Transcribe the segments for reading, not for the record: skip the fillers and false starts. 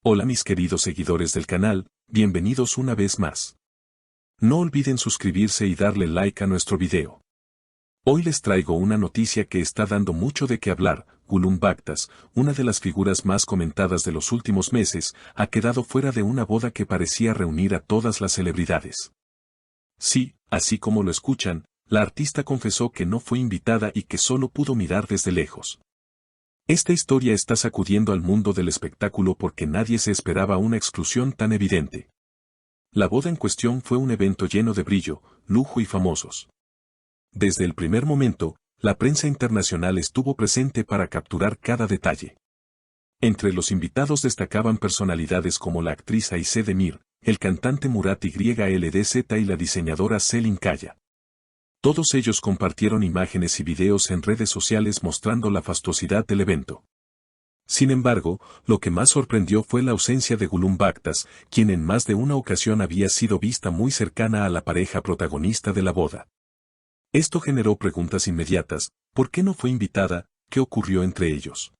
Hola mis queridos seguidores del canal, bienvenidos una vez más. No olviden suscribirse y darle like a nuestro video. Hoy les traigo una noticia que está dando mucho de qué hablar. Gulum Baktas, una de las figuras más comentadas de los últimos meses, ha quedado fuera de una boda que parecía reunir a todas las celebridades. Sí, así como lo escuchan, la artista confesó que no fue invitada y que solo pudo mirar desde lejos. Esta historia está sacudiendo al mundo del espectáculo porque nadie se esperaba una exclusión tan evidente. La boda en cuestión fue un evento lleno de brillo, lujo y famosos. Desde el primer momento, la prensa internacional estuvo presente para capturar cada detalle. Entre los invitados destacaban personalidades como la actriz Aisé Demir, el cantante Murat YLDZ y la diseñadora Selin Kaya. Todos ellos compartieron imágenes y videos en redes sociales mostrando la fastuosidad del evento. Sin embargo, lo que más sorprendió fue la ausencia de Gulum Baktas, quien en más de una ocasión había sido vista muy cercana a la pareja protagonista de la boda. Esto generó preguntas inmediatas: ¿por qué no fue invitada? ¿Qué ocurrió entre ellos?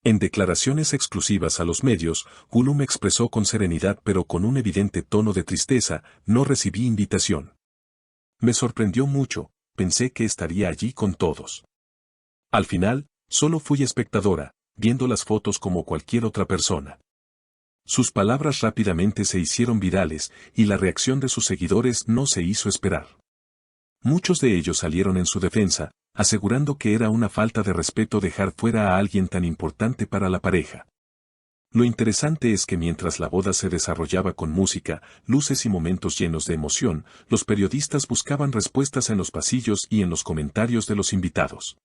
En declaraciones exclusivas a los medios, Gulum expresó con serenidad pero con un evidente tono de tristeza: no recibí invitación. Me sorprendió mucho, pensé que estaría allí con todos. Al final, solo fui espectadora, viendo las fotos como cualquier otra persona. Sus palabras rápidamente se hicieron virales, y la reacción de sus seguidores no se hizo esperar. Muchos de ellos salieron en su defensa, asegurando que era una falta de respeto dejar fuera a alguien tan importante para la pareja. Lo interesante es que mientras la boda se desarrollaba con música, luces y momentos llenos de emoción, los periodistas buscaban respuestas en los pasillos y en los comentarios de los invitados.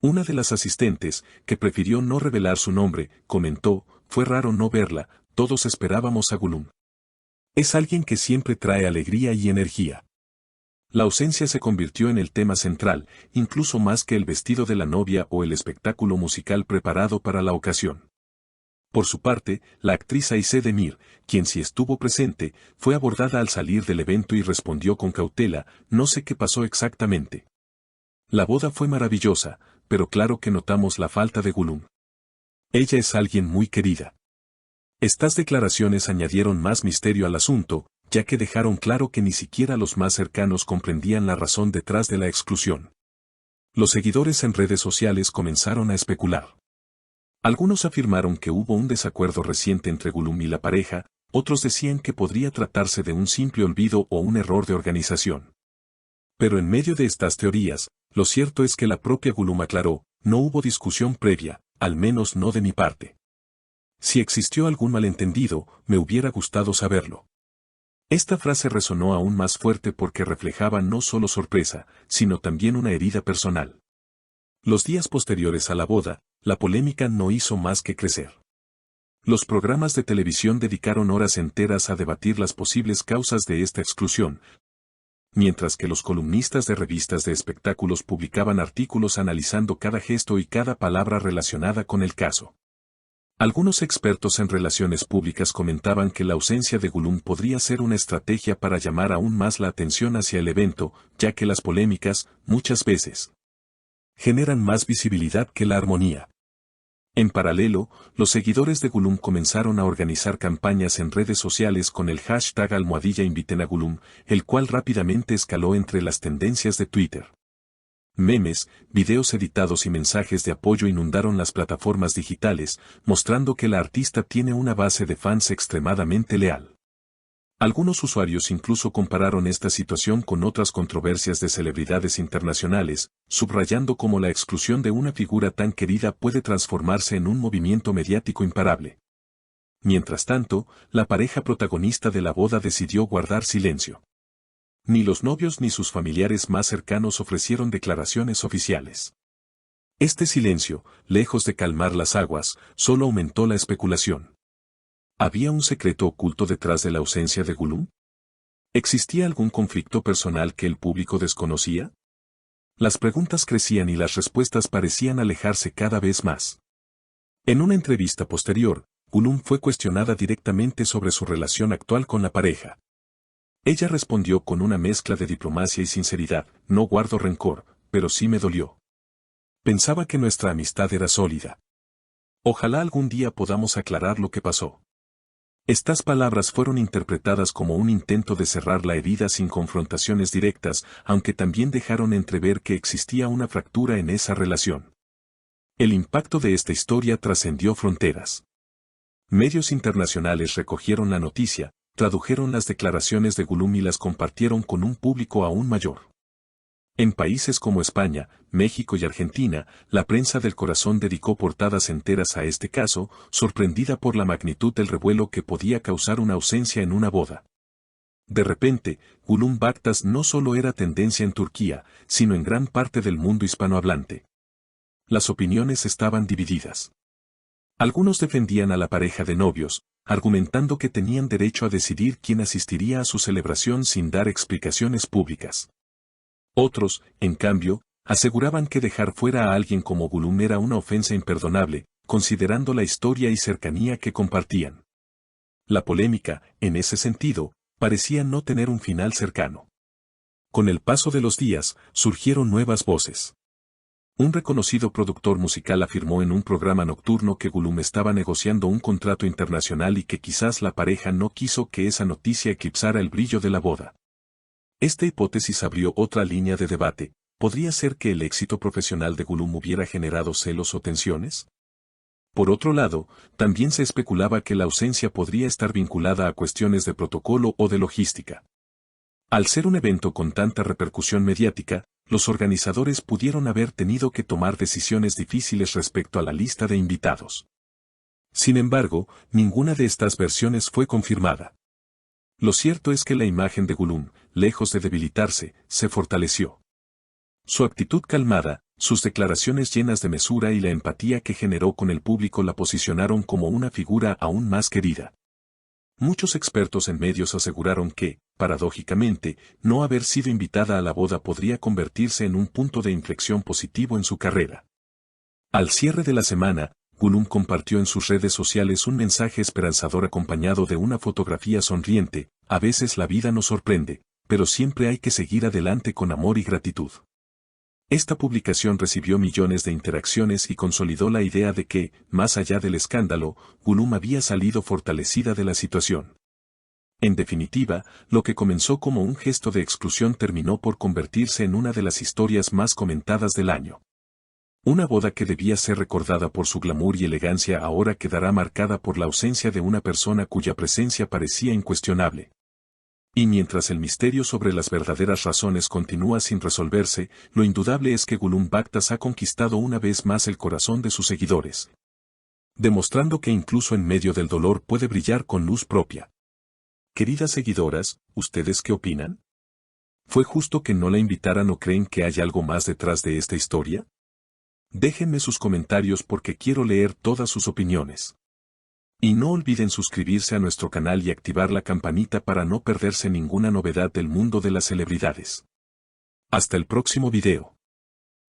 Una de las asistentes, que prefirió no revelar su nombre, comentó: fue raro no verla, todos esperábamos a Gulum. Es alguien que siempre trae alegría y energía. La ausencia se convirtió en el tema central, incluso más que el vestido de la novia o el espectáculo musical preparado para la ocasión. Por su parte, la actriz Aisé Demir, quien sí estuvo presente, fue abordada al salir del evento y respondió con cautela: no sé qué pasó exactamente. La boda fue maravillosa, pero claro que notamos la falta de Gulum. Ella es alguien muy querida. Estas declaraciones añadieron más misterio al asunto, ya que dejaron claro que ni siquiera los más cercanos comprendían la razón detrás de la exclusión. Los seguidores en redes sociales comenzaron a especular. Algunos afirmaron que hubo un desacuerdo reciente entre Gulum y la pareja, otros decían que podría tratarse de un simple olvido o un error de organización. Pero en medio de estas teorías, lo cierto es que la propia Gulum aclaró: no hubo discusión previa, al menos no de mi parte. Si existió algún malentendido, me hubiera gustado saberlo. Esta frase resonó aún más fuerte porque reflejaba no solo sorpresa, sino también una herida personal. Los días posteriores a la boda, la polémica no hizo más que crecer. Los programas de televisión dedicaron horas enteras a debatir las posibles causas de esta exclusión, mientras que los columnistas de revistas de espectáculos publicaban artículos analizando cada gesto y cada palabra relacionada con el caso. Algunos expertos en relaciones públicas comentaban que la ausencia de Gulum podría ser una estrategia para llamar aún más la atención hacia el evento, ya que las polémicas, muchas veces, generan más visibilidad que la armonía. En paralelo, los seguidores de Gulum comenzaron a organizar campañas en redes sociales con el hashtag #InvitenAGulum, el cual rápidamente escaló entre las tendencias de Twitter. Memes, videos editados y mensajes de apoyo inundaron las plataformas digitales, mostrando que la artista tiene una base de fans extremadamente leal. Algunos usuarios incluso compararon esta situación con otras controversias de celebridades internacionales, subrayando cómo la exclusión de una figura tan querida puede transformarse en un movimiento mediático imparable. Mientras tanto, la pareja protagonista de la boda decidió guardar silencio. Ni los novios ni sus familiares más cercanos ofrecieron declaraciones oficiales. Este silencio, lejos de calmar las aguas, solo aumentó la especulación. ¿Había un secreto oculto detrás de la ausencia de Gulum? ¿Existía algún conflicto personal que el público desconocía? Las preguntas crecían y las respuestas parecían alejarse cada vez más. En una entrevista posterior, Gulum fue cuestionada directamente sobre su relación actual con la pareja. Ella respondió con una mezcla de diplomacia y sinceridad: no guardo rencor, pero sí me dolió. Pensaba que nuestra amistad era sólida. Ojalá algún día podamos aclarar lo que pasó. Estas palabras fueron interpretadas como un intento de cerrar la herida sin confrontaciones directas, aunque también dejaron entrever que existía una fractura en esa relación. El impacto de esta historia trascendió fronteras. Medios internacionales recogieron la noticia, tradujeron las declaraciones de Gulum y las compartieron con un público aún mayor. En países como España, México y Argentina, la prensa del corazón dedicó portadas enteras a este caso, sorprendida por la magnitud del revuelo que podía causar una ausencia en una boda. De repente, Gulum Baktas no solo era tendencia en Turquía, sino en gran parte del mundo hispanohablante. Las opiniones estaban divididas. Algunos defendían a la pareja de novios, argumentando que tenían derecho a decidir quién asistiría a su celebración sin dar explicaciones públicas. Otros, en cambio, aseguraban que dejar fuera a alguien como Gulum era una ofensa imperdonable, considerando la historia y cercanía que compartían. La polémica, en ese sentido, parecía no tener un final cercano. Con el paso de los días, surgieron nuevas voces. Un reconocido productor musical afirmó en un programa nocturno que Gulum estaba negociando un contrato internacional y que quizás la pareja no quiso que esa noticia eclipsara el brillo de la boda. Esta hipótesis abrió otra línea de debate. ¿Podría ser que el éxito profesional de Gulum hubiera generado celos o tensiones? Por otro lado, también se especulaba que la ausencia podría estar vinculada a cuestiones de protocolo o de logística. Al ser un evento con tanta repercusión mediática, los organizadores pudieron haber tenido que tomar decisiones difíciles respecto a la lista de invitados. Sin embargo, ninguna de estas versiones fue confirmada. Lo cierto es que la imagen de Gulum, lejos de debilitarse, se fortaleció. Su actitud calmada, sus declaraciones llenas de mesura y la empatía que generó con el público la posicionaron como una figura aún más querida. Muchos expertos en medios aseguraron que, paradójicamente, no haber sido invitada a la boda podría convertirse en un punto de inflexión positivo en su carrera. Al cierre de la semana, Gulum compartió en sus redes sociales un mensaje esperanzador acompañado de una fotografía sonriente. A veces la vida nos sorprende, pero siempre hay que seguir adelante con amor y gratitud. Esta publicación recibió millones de interacciones y consolidó la idea de que, más allá del escándalo, Gulum había salido fortalecida de la situación. En definitiva, lo que comenzó como un gesto de exclusión terminó por convertirse en una de las historias más comentadas del año. Una boda que debía ser recordada por su glamour y elegancia ahora quedará marcada por la ausencia de una persona cuya presencia parecía incuestionable. Y mientras el misterio sobre las verdaderas razones continúa sin resolverse, lo indudable es que Gulum Baktas ha conquistado una vez más el corazón de sus seguidores, demostrando que incluso en medio del dolor puede brillar con luz propia. Queridas seguidoras, ¿ustedes qué opinan? ¿Fue justo que no la invitaran o creen que hay algo más detrás de esta historia? Déjenme sus comentarios porque quiero leer todas sus opiniones. Y no olviden suscribirse a nuestro canal y activar la campanita para no perderse ninguna novedad del mundo de las celebridades. Hasta el próximo video.